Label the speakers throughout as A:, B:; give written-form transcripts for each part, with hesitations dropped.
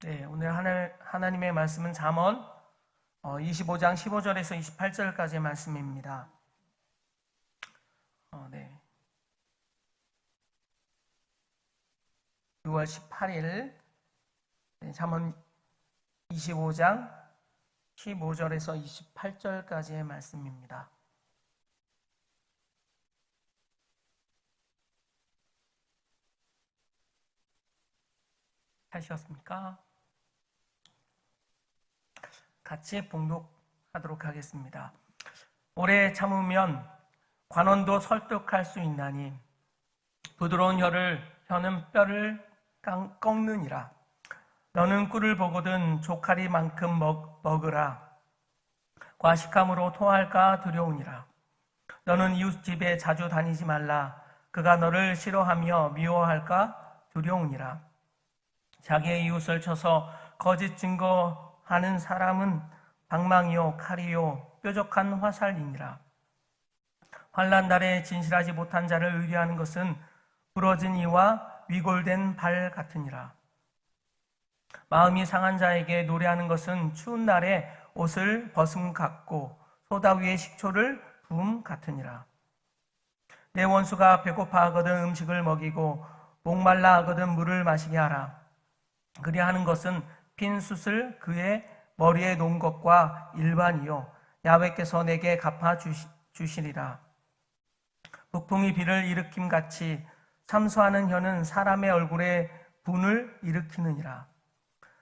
A: 네, 오늘 하나님의 말씀은 잠언 25장 15절에서 28절까지의 말씀입니다. 네. 6월 18일 잠언 25장 15절에서 28절까지의 말씀입니다. 하셨습니까? 같이 봉독하도록 하겠습니다. 오래 참으면 관원도 설득할 수 있나니 부드러운 혀는 뼈를 꺾느니라. 너는 꿀을 보거든 조카리만큼 먹으라. 과식함으로 토할까 두려우니라. 너는 이웃 집에 자주 다니지 말라. 그가 너를 싫어하며 미워할까 두려우니라. 자기의 이웃을 쳐서 거짓 증거하는 사람은 방망이요 칼이요 뾰족한 화살이니라. 환난 날에 진실하지 못한 자를 의뢰하는 것은 부러진 이와 위골된 발 같으니라. 마음이 상한 자에게 노래하는 것은 추운 날에 옷을 벗음 같고 소다 위에 식초를 부음 같으니라. 내 원수가 배고파하거든 음식을 먹이고 목말라 하거든 물을 마시게 하라. 그리하는 것은 빈 숯을 그의 머리에 놓은 것과 일반이요 야훼께서 내게 갚아 주시리라. 북풍이 비를 일으킴같이 참소하는 혀는 사람의 얼굴에 분을 일으키느니라.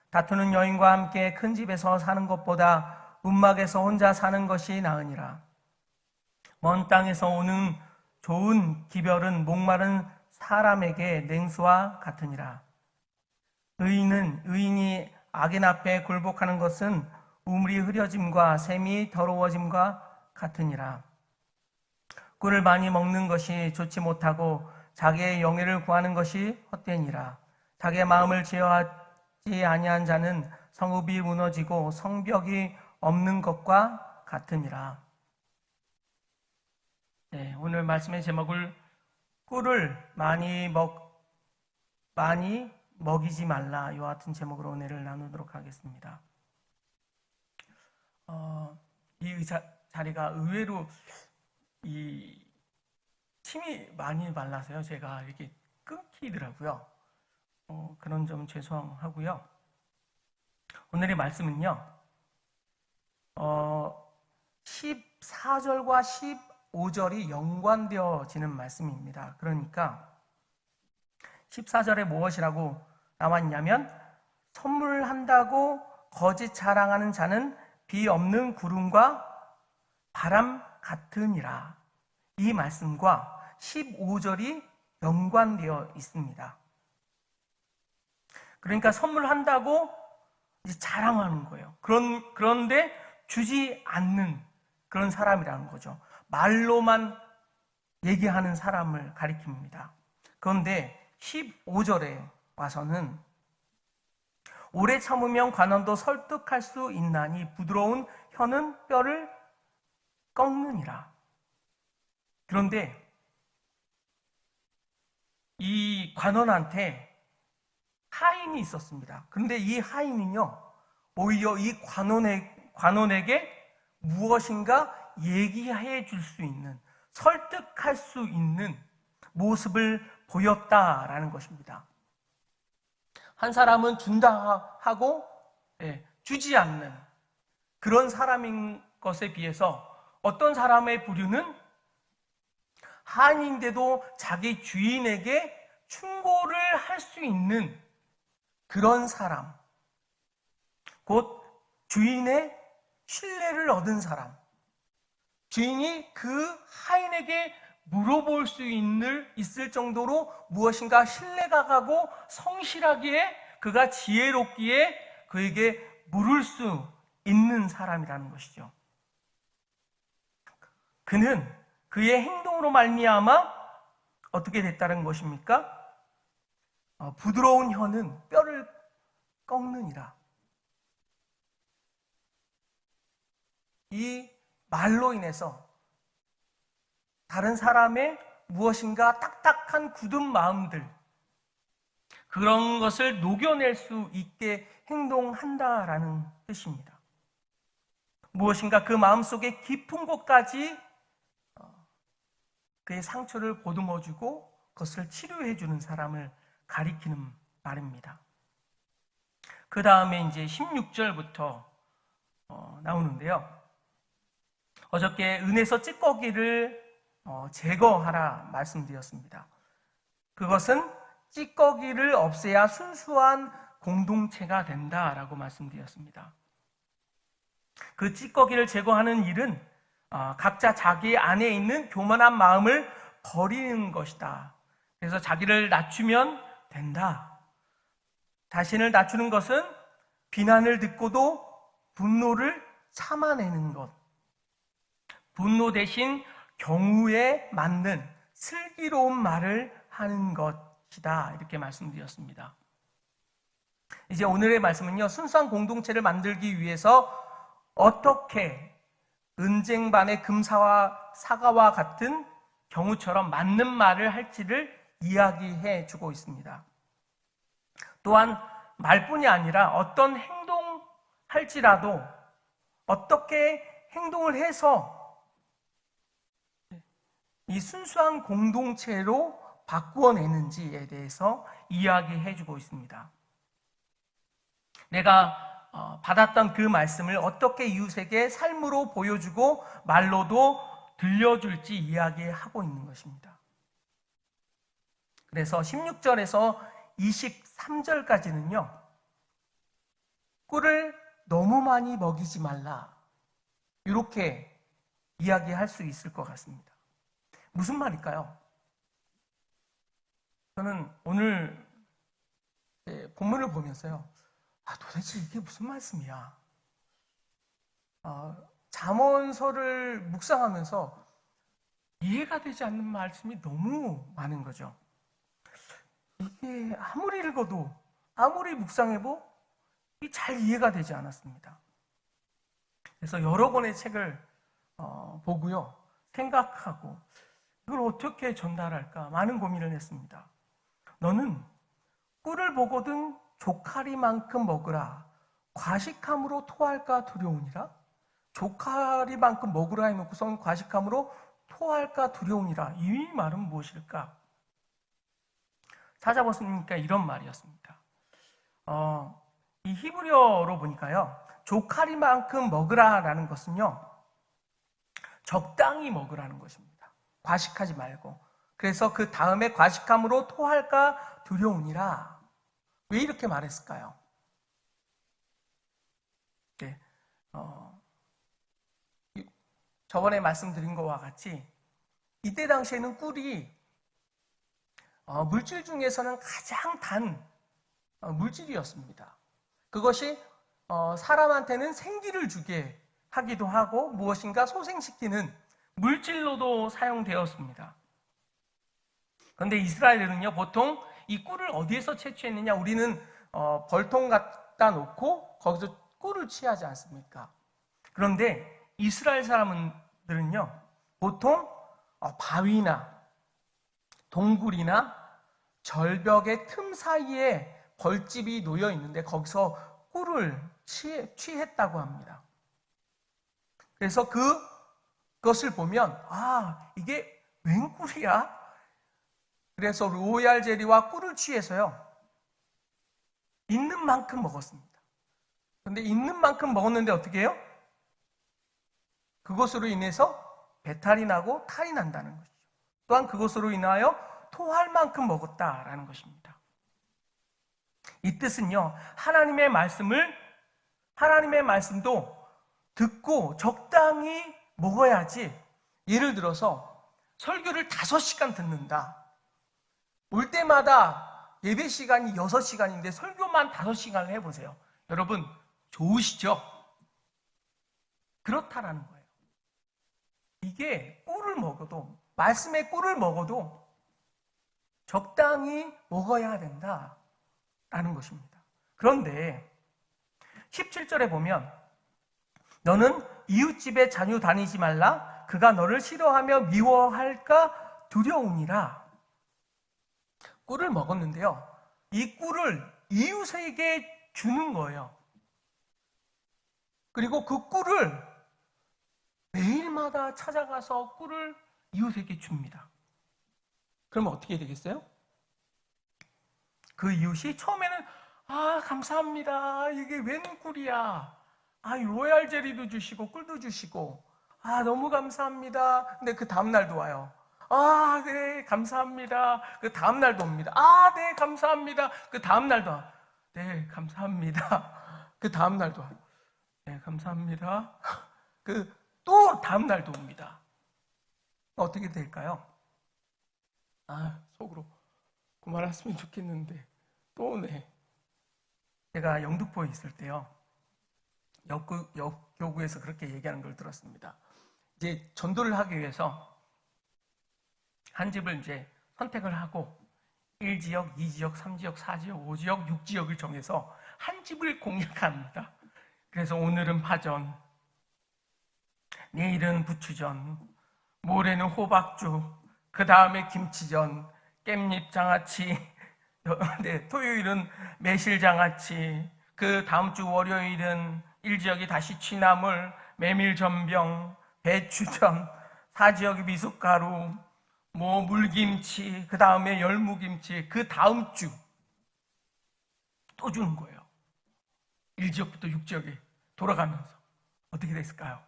A: 다투는 여인과 함께 큰 집에서 사는 것보다 움막에서 혼자 사는 것이 나으니라. 먼 땅에서 오는 좋은 기별은 목마른 사람에게 냉수와 같으니라. 의인이 악인 앞에 굴복하는 것은 우물이 흐려짐과 샘이 더러워짐과 같으니라. 꿀을 많이 먹는 것이 좋지 못하고 자기의 영예를 구하는 것이 헛되니라. 자기의 마음을 제어하지 아니한 자는 성읍이 무너지고 성벽이 없는 것과 같으니라. 네, 오늘 말씀의 제목을 꿀을 많이 먹이지 말라, 이와 같은 제목으로 은혜를 나누도록 하겠습니다. 이 자리가 의외로 이 침이 많이 말라서요. 제가 이렇게 끊기더라고요. 그런 점 죄송하고요. 오늘의 말씀은요. 14절과 15절이 연관되어지는 말씀입니다. 그러니까 14절에 무엇이라고 나왔냐면 선물한다고 거짓 자랑하는 자는 비 없는 구름과 바람 같으니라. 이 말씀과 15절이 연관되어 있습니다. 그러니까 선물한다고 이제 자랑하는 거예요. 그런데 주지 않는 그런 사람이라는 거죠. 말로만 얘기하는 사람을 가리킵니다. 그런데 15절에 와서는 오래 참으면 관원도 설득할 수 있나니 부드러운 혀는 뼈를 꺾느니라. 그런데 이 관원한테 하인이 있었습니다. 그런데 이 하인은요, 오히려 이 관원에게 무엇인가 얘기해 줄 수 있는, 설득할 수 있는 모습을 보였다라는 것입니다. 한 사람은 준다 하고 주지 않는 그런 사람인 것에 비해서 어떤 사람의 부류는 하인인데도 자기 주인에게 충고를 할 수 있는 그런 사람, 곧 주인의 신뢰를 얻은 사람, 주인이 그 하인에게 물어볼 수 있을 정도로 무엇인가 신뢰가 가고 성실하기에 그가 지혜롭기에 그에게 물을 수 있는 사람이라는 것이죠. 그는 그의 행동으로 말미암아 어떻게 됐다는 것입니까? 부드러운 혀는 뼈를 꺾느니라. 이 말로 인해서 다른 사람의 무엇인가 딱딱한 굳은 마음들, 그런 것을 녹여낼 수 있게 행동한다라는 뜻입니다. 무엇인가 그 마음속에 깊은 곳까지 그의 상처를 보듬어주고 그것을 치료해주는 사람을 가리키는 말입니다. 그 다음에 이제 16절부터 나오는데요. 어저께 은에서 찌꺼기를 제거하라 말씀드렸습니다. 그것은 찌꺼기를 없애야 순수한 공동체가 된다라고 말씀드렸습니다. 그 찌꺼기를 제거하는 일은 각자 자기 안에 있는 교만한 마음을 버리는 것이다. 그래서 자기를 낮추면 된다. 자신을 낮추는 것은 비난을 듣고도 분노를 참아내는 것. 분노 대신 경우에 맞는 슬기로운 말을 하는 것이다. 이렇게 말씀드렸습니다. 이제 오늘의 말씀은요, 순수한 공동체를 만들기 위해서 어떻게 은쟁반의 금사와 사과와 같은 경우처럼 맞는 말을 할지를 이야기해 주고 있습니다. 또한 말뿐이 아니라 어떤 행동할지라도 어떻게 행동을 해서 이 순수한 공동체로 바꾸어내는지에 대해서 이야기해 주고 있습니다. 내가 받았던 그 말씀을 어떻게 이웃에게 삶으로 보여주고 말로도 들려줄지 이야기하고 있는 것입니다. 그래서 16절에서 23절까지는요, 꿀을 너무 많이 먹이지 말라, 이렇게 이야기할 수 있을 것 같습니다. 무슨 말일까요? 저는 오늘 본문을 보면서요, 도대체 이게 무슨 말씀이야? 잠언서를 묵상하면서 이해가 되지 않는 말씀이 너무 많은 거죠. 이게 아무리 읽어도, 아무리 묵상해도 잘 이해가 되지 않았습니다. 그래서 여러 권의 책을 보고요, 생각하고 이걸 어떻게 전달할까 많은 고민을 했습니다. 너는 꿀을 보거든 조카리만큼 먹으라. 과식함으로 토할까 두려우니라. 조카리만큼 먹으라 해놓고선 과식함으로 토할까 두려우니라. 이 말은 무엇일까? 찾아보니까 이런 말이었습니다. 이 히브리어로 보니까요, 조카리만큼 먹으라라는 것은요, 적당히 먹으라는 것입니다. 과식하지 말고. 그래서 그 다음에 과식함으로 토할까 두려우니라. 왜 이렇게 말했을까요? 네, 저번에 말씀드린 것과 같이 이때 당시에는 꿀이 물질 중에서는 가장 단 물질이었습니다. 그것이 사람한테는 생기를 주게 하기도 하고 무엇인가 소생시키는 물질로도 사용되었습니다. 그런데 이스라엘은요, 보통 이 꿀을 어디에서 채취했느냐? 우리는 벌통 갖다 놓고 거기서 꿀을 취하지 않습니까? 그런데 이스라엘 사람들은요, 보통 바위나 동굴이나 절벽의 틈 사이에 벌집이 놓여 있는데 거기서 꿀을 취했다고 합니다. 그래서 그것을 보면 이게 웬 꿀이야? 그래서 로얄 젤리와 꿀을 취해서요, 있는 만큼 먹었습니다. 그런데 있는 만큼 먹었는데 어떻게 해요? 그것으로 인해서 배탈이 나고 탈이 난다는 것이죠. 또한 그것으로 인하여 토할 만큼 먹었다라는 것입니다. 이 뜻은요, 하나님의 말씀도 듣고 적당히 먹어야지. 예를 들어서 설교를 5시간 듣는다. 올 때마다 예배 시간이 6시간인데 설교만 5시간을 해보세요. 여러분, 좋으시죠? 그렇다라는 거예요. 이게 꿀을 먹어도, 말씀의 꿀을 먹어도 적당히 먹어야 된다라는 것입니다. 그런데 17절에 보면 너는 이웃집에 자주 다니지 말라. 그가 너를 싫어하며 미워할까 두려우니라. 꿀을 먹었는데요, 이 꿀을 이웃에게 주는 거예요. 그리고 그 꿀을 매일마다 찾아가서 꿀을 이웃에게 줍니다. 그러면 어떻게 되겠어요? 그 이웃이 처음에는 감사합니다. 이게 웬 꿀이야. 로얄 젤리도 주시고 꿀도 주시고 너무 감사합니다. 근데 그 다음날도 와요. 네, 감사합니다. 그 다음날도 옵니다. 네, 감사합니다. 그 다음날도 와. 네, 감사합니다. 그 다음날도 와. 네, 감사합니다. 또 다음날도 옵니다. 어떻게 될까요? 속으로 그만했으면 좋겠는데 또 오네. 제가 영등포에 있을 때요, 역교구에서 그렇게 얘기하는 걸 들었습니다. 이제 전도를 하기 위해서 한 집을 이제 선택을 하고 1지역, 2지역, 3지역, 4지역, 5지역, 6지역을 정해서 한 집을 공략합니다. 그래서 오늘은 파전, 내일은 부추전, 모레는 호박죽, 그 다음에 김치전, 깻잎 장아찌, 네, 토요일은 매실장아찌, 그 다음 주 월요일은 1지역이 다시 취나물, 메밀전병, 배추전, 4지역이 미숫가루, 물김치, 그 다음에 열무김치, 그 다음 주 또 주는 거예요. 1지역부터 6지역에 돌아가면서. 어떻게 됐을까요?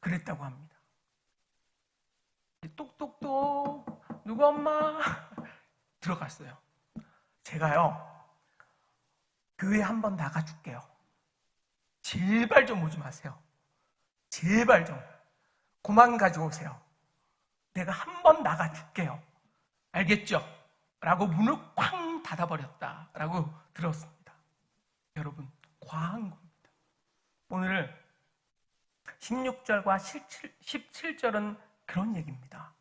A: 그랬다고 합니다. 똑똑똑, 누구 엄마? 들어갔어요. 제가요, 교회 한번 나가줄게요. 제발 좀 오지 마세요. 제발 좀. 그만 가져오세요. 내가 한번 나가줄게요. 알겠죠? 라고 문을 쾅 닫아버렸다라고 들었습니다. 여러분, 과한 겁니다. 오늘 16절과 17절은 그런 얘기입니다.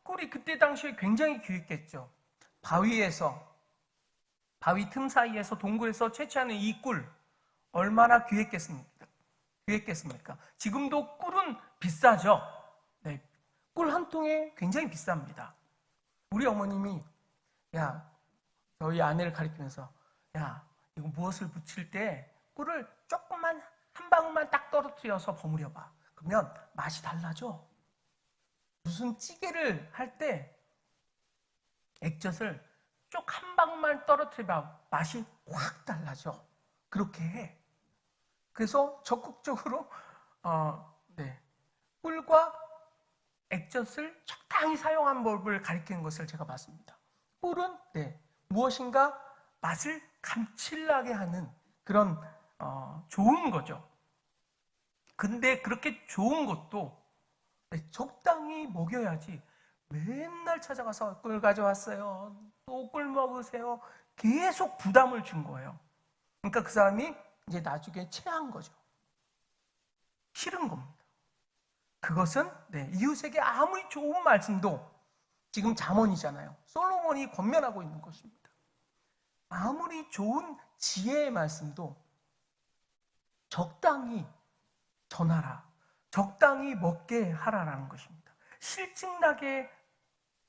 A: 꿀이 그때 당시에 굉장히 귀했겠죠. 바위 틈 사이에서 동굴에서 채취하는 이 꿀 얼마나 귀했겠습니까? 지금도 꿀은 비싸죠. 네, 꿀 한 통에 굉장히 비쌉니다. 우리 어머님이 저희 아내를 가리키면서 이거 무엇을 붙일 때 꿀을 조금만 한 방울만 딱 떨어뜨려서 버무려봐. 그러면 맛이 달라져. 무슨 찌개를 할 때 액젓을 쪽 한 방울만 떨어뜨려봐. 맛이 확 달라져. 그렇게 해. 그래서 적극적으로 꿀과 액젓을 적당히 사용한 법을 가리키는 것을 제가 봤습니다. 꿀은 무엇인가 맛을 감칠나게 하는 그런 좋은 거죠. 근데 그렇게 좋은 것도 적당히 먹여야지 맨날 찾아가서 꿀 가져왔어요. 또 꿀 먹으세요. 계속 부담을 준 거예요. 그러니까 그 사람이 이제 나중에 체한 거죠. 싫은 겁니다. 그것은 이웃에게 아무리 좋은 말씀도 지금 잠언이잖아요. 솔로몬이 권면하고 있는 것입니다. 아무리 좋은 지혜의 말씀도 적당히 전하라. 적당히 먹게 하라라는 것입니다. 실증나게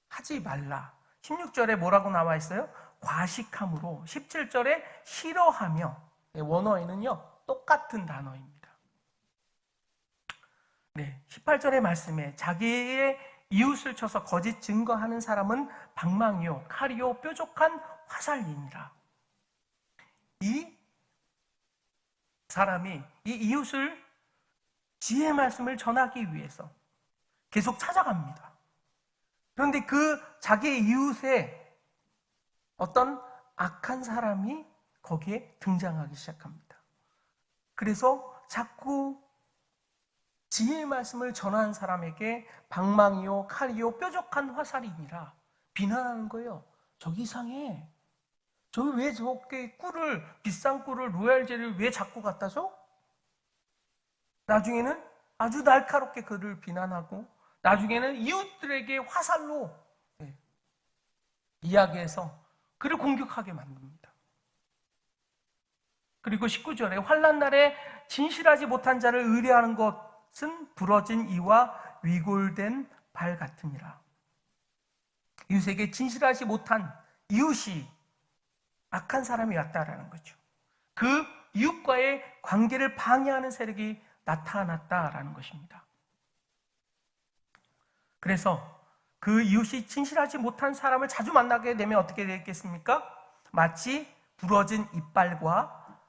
A: 하지 말라. 16절에 뭐라고 나와 있어요? 과식함으로. 17절에 싫어하며. 원어에는요, 똑같은 단어입니다. 18절의 말씀에 자기의 이웃을 쳐서 거짓 증거하는 사람은 방망이요, 칼이요, 뾰족한 화살이니라. 이 사람이 이 이웃을 지혜의 말씀을 전하기 위해서 계속 찾아갑니다. 그런데 그 자기의 이웃에 어떤 악한 사람이 거기에 등장하기 시작합니다. 그래서 자꾸 지혜의 말씀을 전하는 사람에게 방망이요, 칼이요, 뾰족한 화살이니라 비난하는 거예요. 저기 이상해. 저기 왜 저렇게 비싼 꿀을, 로얄 젤리를 왜 자꾸 갖다 줘? 나중에는 아주 날카롭게 그를 비난하고, 나중에는 이웃들에게 화살로 이야기해서 그를 공격하게 만듭니다. 그리고 19절에 환난 날에 진실하지 못한 자를 의뢰하는 것은 부러진 이와 위골된 발 같으니라. 이웃에게 진실하지 못한 이웃이 악한 사람이 왔다라는 거죠. 그 이웃과의 관계를 방해하는 세력이 나타났다라는 것입니다. 그래서 그 이웃이 진실하지 못한 사람을 자주 만나게 되면 어떻게 되겠습니까? 마치 부러진 이빨과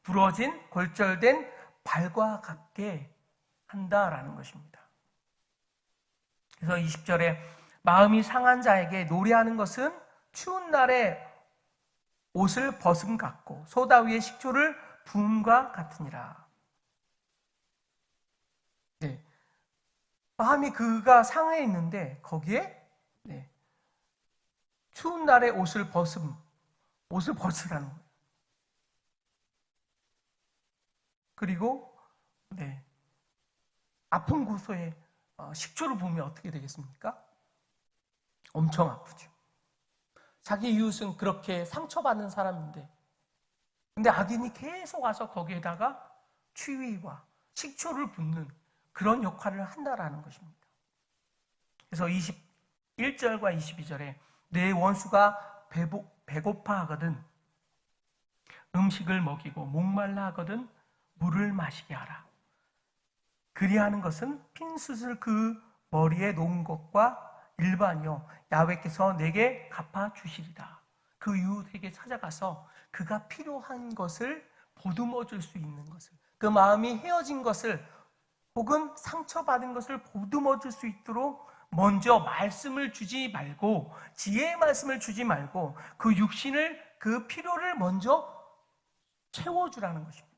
A: 부러진 골절된 발과 같게 한다라는 것입니다. 그래서 20절에 마음이 상한 자에게 노래하는 것은 추운 날에 옷을 벗음 같고 소다 위에 식초를 부음과 같으니라. 마음이 그가 상해 있는데 거기에 추운 날에 옷을 벗으라는 거예요. 그리고 아픈 곳에 식초를 부으면 어떻게 되겠습니까? 엄청 아프죠. 자기 이웃은 그렇게 상처받는 사람인데 근데 악인이 계속 와서 거기에다가 추위와 식초를 붓는 그런 역할을 한다라는 것입니다. 그래서 21절과 22절에 내 원수가 배고파 하거든 음식을 먹이고 목말라 하거든 물을 마시게 하라. 그리하는 것은 핀숯을 그 머리에 놓은 것과 일반이요 야훼께서 내게 갚아주시리다. 그 이웃에게 찾아가서 그가 필요한 것을 보듬어 줄 수 있는 것을, 그 마음이 헤어진 것을 혹은 상처받은 것을 보듬어 줄 수 있도록 먼저 말씀을 주지 말고, 지혜의 말씀을 주지 말고 그 육신을, 그 필요를 먼저 채워주라는 것입니다.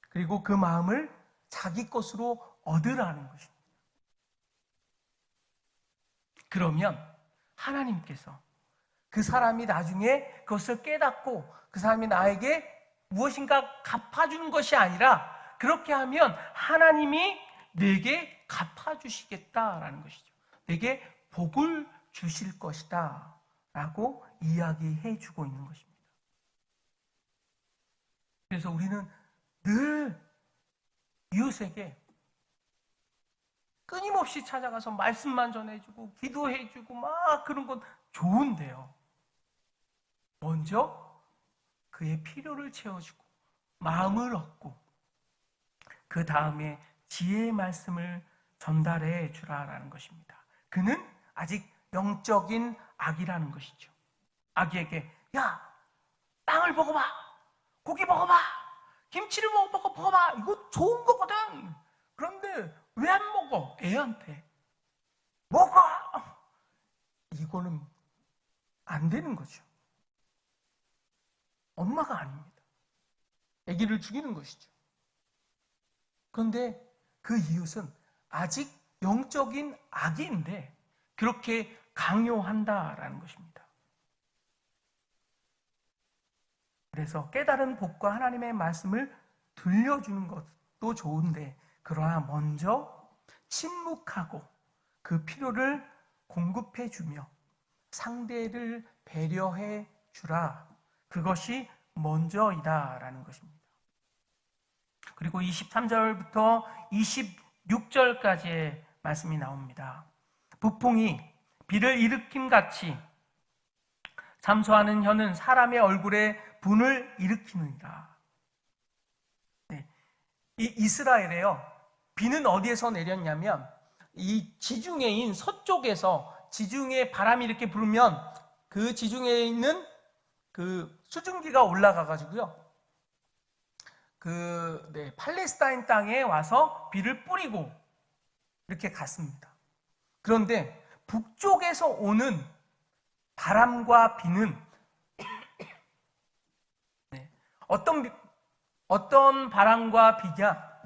A: 그리고 그 마음을 자기 것으로 얻으라는 것입니다. 그러면 하나님께서 그 사람이 나중에 그것을 깨닫고 그 사람이 나에게 무엇인가 갚아주는 것이 아니라 그렇게 하면 하나님이 내게 갚아주시겠다라는 것이죠. 내게 복을 주실 것이다 라고 이야기해 주고 있는 것입니다. 그래서 우리는 늘 이웃에게 끊임없이 찾아가서 말씀만 전해주고 기도해주고 막 그런 건 좋은데요. 먼저 그의 필요를 채워주고 마음을 얻고 그 다음에 지혜의 말씀을 전달해 주라라는 것입니다. 그는 아직 영적인 악이라는 것이죠. 아기에게 야, 빵을 먹어봐, 고기 먹어봐, 김치를 먹어봐, 이거 좋은 거거든. 그런데 왜 안 먹어? 애한테 먹어! 이거는 안 되는 거죠. 엄마가 아닙니다. 아기를 죽이는 것이죠. 그런데 그 이웃은 아직 영적인 악인데 그렇게 강요한다라는 것입니다. 그래서 깨달은 복과 하나님의 말씀을 들려주는 것도 좋은데, 그러나 먼저 침묵하고 그 필요를 공급해 주며 상대를 배려해 주라. 그것이 먼저이다라는 것입니다. 그리고 23절부터 26절까지의 말씀이 나옵니다. 북풍이 비를 일으킴 같이 잠수하는 혀는 사람의 얼굴에 분을 일으키느니라. 이 이스라엘에요, 비는 어디에서 내렸냐면 이 지중해인 서쪽에서, 지중해 바람이 이렇게 불면 그 지중해에 있는 그 수증기가 올라가 가지고요, 팔레스타인 땅에 와서 비를 뿌리고 이렇게 갔습니다. 그런데 북쪽에서 오는 바람과 비는 어떤 바람과 비냐?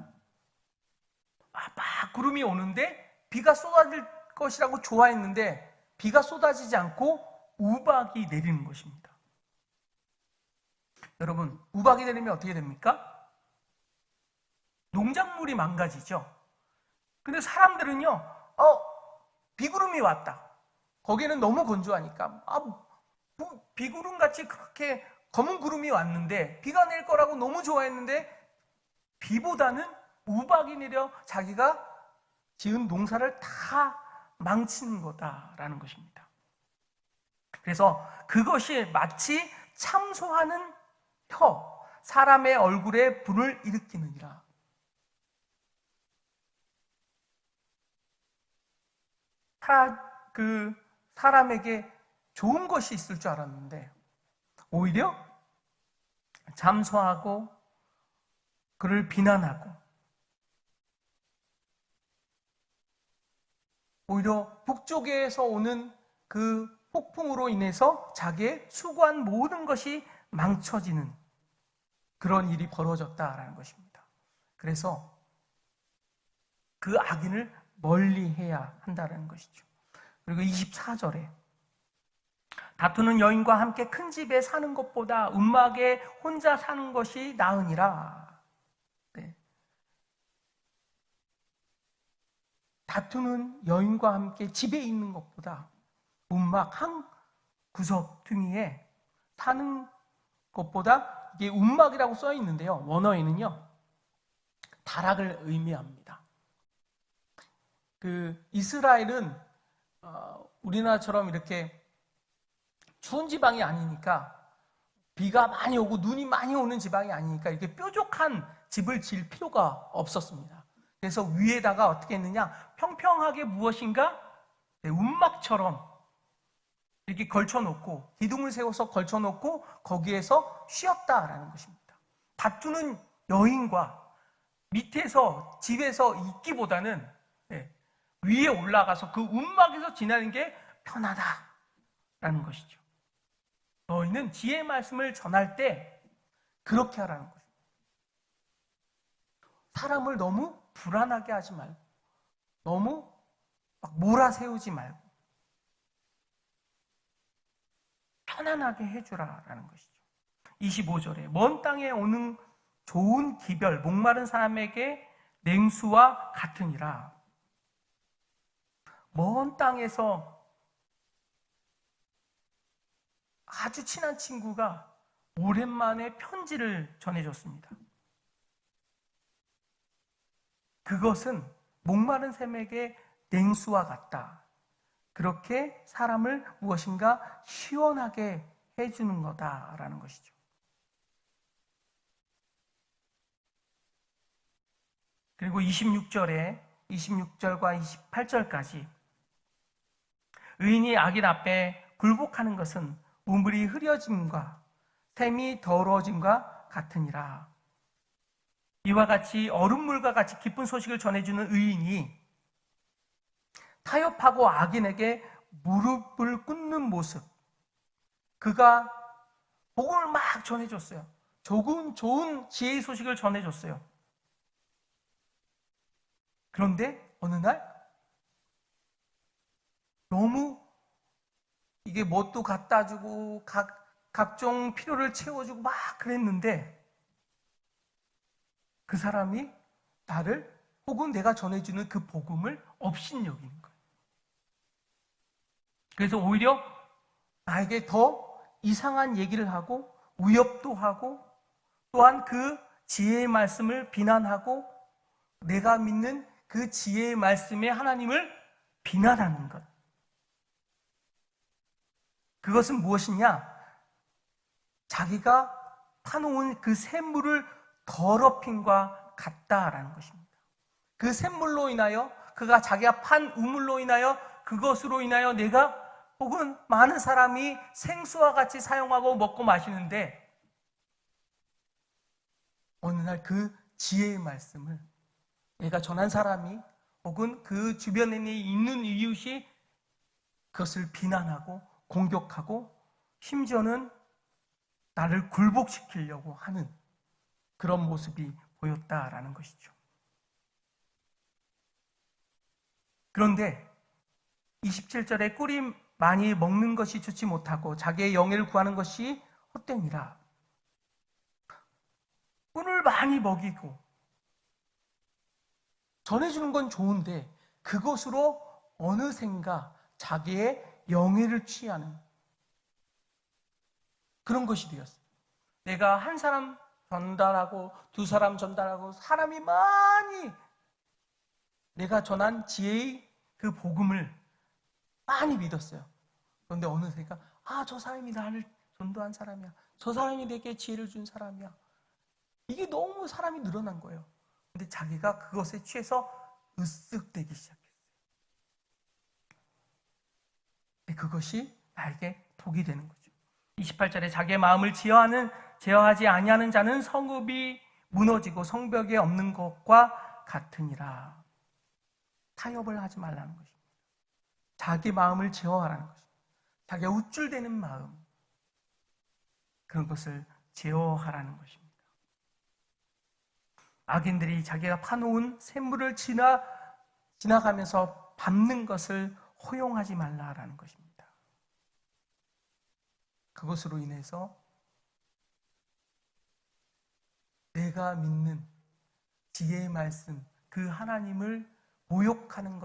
A: 막 구름이 오는데 비가 쏟아질 것이라고 좋아했는데 비가 쏟아지지 않고 우박이 내리는 것입니다. 여러분, 우박이 내리면 어떻게 됩니까? 농작물이 망가지죠. 근데 사람들은요, 비구름이 왔다. 거기는 너무 건조하니까 비구름같이 그렇게 검은 구름이 왔는데 비가 낼 거라고 너무 좋아했는데 비보다는 우박이 내려 자기가 지은 농사를 다 망치는 거다라는 것입니다. 그래서 그것이 마치 참소하는 혀, 사람의 얼굴에 불을 일으키느니라. 그 사람에게 좋은 것이 있을 줄 알았는데 오히려 잠소하고 그를 비난하고 오히려 북쪽에서 오는 그 폭풍으로 인해서 자기의 수고한 모든 것이 망쳐지는 그런 일이 벌어졌다라는 것입니다. 그래서 그 악인을 멀리해야 한다는 것이죠. 그리고 24절에 다투는 여인과 함께 큰 집에 사는 것보다 움막에 혼자 사는 것이 나으니라. 네. 다투는 여인과 함께 집에 있는 것보다 움막 한 구석퉁이에 사는 것보다, 이게 움막이라고 써 있는데요, 원어에는요 다락을 의미합니다. 이스라엘은 우리나라처럼 이렇게 추운 지방이 아니니까, 비가 많이 오고 눈이 많이 오는 지방이 아니니까 이렇게 뾰족한 집을 지을 필요가 없었습니다. 그래서 위에다가 어떻게 했느냐, 평평하게 무엇인가 움막처럼 이렇게 걸쳐놓고, 기둥을 세워서 걸쳐놓고 거기에서 쉬었다라는 것입니다. 다투는 여인과 밑에서 집에서 있기보다는 위에 올라가서 그 움막에서 지내는 게 편하다라는 것이죠. 너희는 지혜의 말씀을 전할 때 그렇게 하라는 것입니다. 사람을 너무 불안하게 하지 말고, 너무 막 몰아세우지 말고 편안하게 해주라라는 것이죠. 25절에 먼 땅에 오는 좋은 기별, 목마른 사람에게 냉수와 같으니라. 먼 땅에서 아주 친한 친구가 오랜만에 편지를 전해줬습니다. 그것은 목마른 샘에게 냉수와 같다. 그렇게 사람을 무엇인가 시원하게 해주는 거다라는 것이죠. 그리고 26절과 28절까지 의인이 악인 앞에 굴복하는 것은 우물이 흐려짐과 샘이 더러워짐과 같으니라. 이와 같이 얼음물과 같이 기쁜 소식을 전해주는 의인이 타협하고 악인에게 무릎을 꿇는 모습, 그가 복음을 막 전해줬어요. 좋은 지혜의 소식을 전해줬어요. 그런데 어느 날 너무 이게 뭣도 갖다 주고 각종 필요를 채워주고 막 그랬는데 그 사람이 나를, 혹은 내가 전해주는 그 복음을 업신여기는 거예요. 그래서 오히려 나에게 더 이상한 얘기를 하고 위협도 하고, 또한 그 지혜의 말씀을 비난하고 내가 믿는 그 지혜의 말씀에 하나님을 비난하는 것. 그것은 무엇이냐? 자기가 파놓은 그 샘물을 더럽힘과 같다라는 것입니다. 그 샘물로 인하여, 그가 자기가 판 우물로 인하여, 그것으로 인하여 내가 혹은 많은 사람이 생수와 같이 사용하고 먹고 마시는데, 어느 날 그 지혜의 말씀을 내가 전한 사람이 혹은 그 주변에 있는 이웃이 그것을 비난하고 공격하고 심지어는 나를 굴복시키려고 하는 그런 모습이 보였다라는 것이죠. 그런데 27절에 꿀이 많이 먹는 것이 좋지 못하고 자기의 영예를 구하는 것이 헛되니라. 꿀을 많이 먹이고 전해주는 건 좋은데 그것으로 어느샌가 자기의 영예를 취하는 그런 것이 되었어요. 내가 한 사람 전달하고 두 사람 전달하고 사람이 많이 내가 전한 지혜의 그 복음을 많이 믿었어요. 그런데 어느새가 저 사람이 나를 전도한 사람이야. 저 사람이 내게 지혜를 준 사람이야. 이게 너무 사람이 늘어난 거예요. 근데 자기가 그것에 취해서 으쓱대기 시작했어요. 그것이 나에게 독이 되는 거죠. 28절에 자기의 마음을 제어하지 아니하는 자는 성읍이 무너지고 성벽에 없는 것과 같으니라. 타협을 하지 말라는 것입니다. 자기 마음을 제어하라는 것입니다. 자기가 우쭐대는 마음, 그런 것을 제어하라는 것입니다. 악인들이 자기가 파놓은 샘물을 지나가면서 밟는 것을 허용하지 말라라는 것입니다. 그것으로 인해서 내가 믿는 지혜의 말씀, 그 하나님을 모욕하는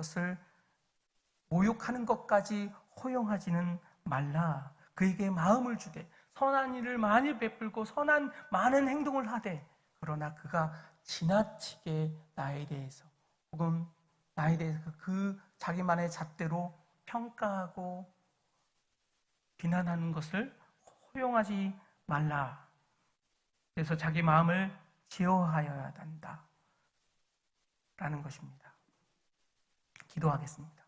A: 것까지 허용하지는 말라. 그에게 마음을 주되 선한 일을 많이 베풀고 선한 많은 행동을 하되, 그러나 그가 지나치게 나에 대해서 혹은 나에 대해서 그 자기만의 잣대로 평가하고 비난하는 것을 허용하지 말라. 그래서 자기 마음을 제어하여야 한다 라는 것입니다. 기도하겠습니다.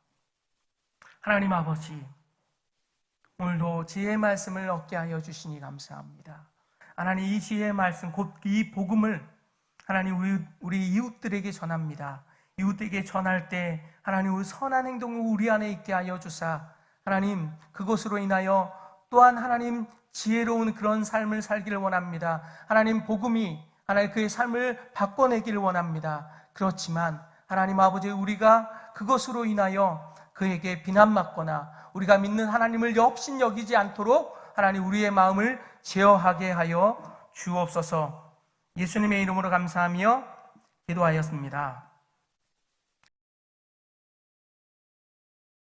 A: 하나님 아버지, 오늘도 지혜의 말씀을 얻게 하여 주시니 감사합니다. 하나님, 이 지혜의 말씀, 곧 이 복음을 하나님 우리 이웃들에게 전합니다. 이웃들에게 전할 때 하나님 우리 선한 행동을 우리 안에 있게 하여 주사, 하나님 그것으로 인하여 또한 하나님 지혜로운 그런 삶을 살기를 원합니다. 하나님 복음이 하나님 그의 삶을 바꿔내기를 원합니다. 그렇지만 하나님 아버지, 우리가 그것으로 인하여 그에게 비난받거나 우리가 믿는 하나님을 업신여기지 않도록 하나님 우리의 마음을 제어하게 하여 주옵소서. 예수님의 이름으로 감사하며 기도하였습니다.